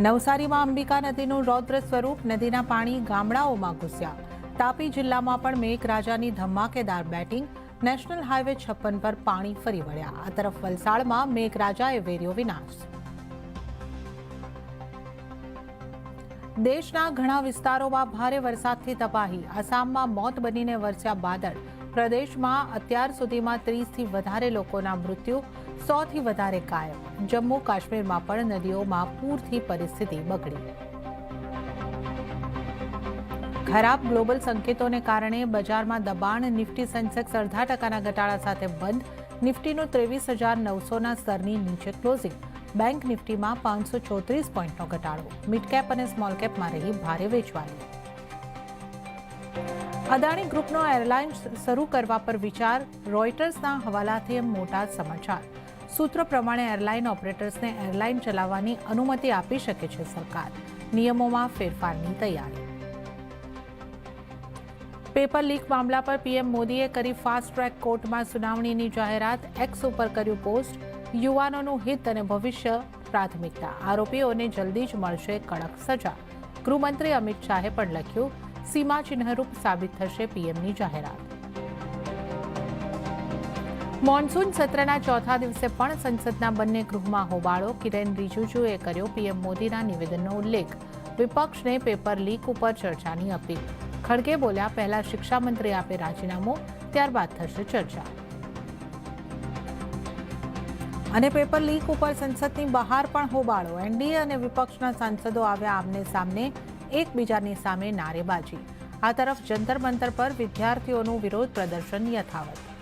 નવસારીમાં અંબિકા નદીનું રૌદ્ર સ્વરૂપ, નદીના પાણી ગામડાઓમાં ઘૂસ્યા. તાપી જિલ્લામાં પણ મેઘરાજાની ધમાકેદાર બેટિંગ, નેશનલ હાઈવે 56 પર પાણી ફરી વળ્યા. આ તરફ વલસાડમાં મેઘરાજાએ વેર્યો વિનાશ. દેશના ઘણા વિસ્તારોમાં ભારે વરસાદથી તબાહી, આસામમાં મોત બનીને વરસ્યા વાદળ. પ્રદેશમાં અત્યાર સુધીમાં 30થી વધારે લોકોના મૃત્યુ, 100થી વધારે ઘાયલ. જમ્મુ કાશ્મીરમાં પણ નદીઓમાં પૂરથી પરિસ્થિતિ બગડી. ખરાબ ગ્લોબલ સંકેતોને કારણે બજારમાં દબાણ, નિફ્ટી સેન્સેક્સ 0.5% ઘટાડા સાથે બંધ. નિફ્ટીનું 23,900ના સ્તરની નીચે ક્લોઝિંગ. બેંક નિફ્ટીમાં 534 પોઈન્ટનો ઘટાડો. મિડ કેપ અને સ્મોલ કેપમાં રહી ભારે વેચવાલી. અદાણી ગ્રુપનો એરલાઇન્સ શરૂ કરવા પર વિચાર, રોયટર્સના હવાલાથી મોટા સમાચાર. સૂત્રો પ્રમાણે એરલાઇન ઓપરેટર્સને એરલાઇન ચલાવવાની અનુમતિ આપી શકે છે સરકાર. નિયમોમાં ફેરફારની તૈયારી. પેપર લીક મામલા પર પીએમ મોદીએ કરી ફાસ્ટ ટ્રેક કોર્ટમાં સુનાવણીની જાહેરાત. એક્સ ઉપર કર્યું પોસ્ટ. યુવાનોનું હિત અને ભવિષ્ય પ્રાથમિકતા. આરોપીઓને જલ્દી જ મળશે કડક સજા. ગૃહમંત્રી અમિત શાહે પણ લખ્યું, સીમાચિહ્નરૂપ સાબિત થશે પીએમની જાહેરાત. મોન્સૂન સત્રના ચોથા દિવસે પણ સંસદના બંને ગૃહમાં હોબાળો. કિરેન રિજિજુએ કર્યો પીએમ મોદીના નિવેદનનો ઉલ્લેખ. વિપક્ષને પેપર લીક ઉપર ચર્ચાની અપીલ. ખડગે બોલ્યા, પહેલા શિક્ષા મંત્રી આપે રાજીનામું, ત્યારબાદ થશે ચર્ચા. અને પેપર લીક ઉપર સંસદની બહાર પણ હોબાળો. એનડીએ અને વિપક્ષના સાંસદો આવ્યા આમને સામને, એકબીજાની સામે નારેબાજી. આ તરફ જંતર મંતર પર વિદ્યાર્થીઓનું વિરોધ પ્રદર્શન યથાવત.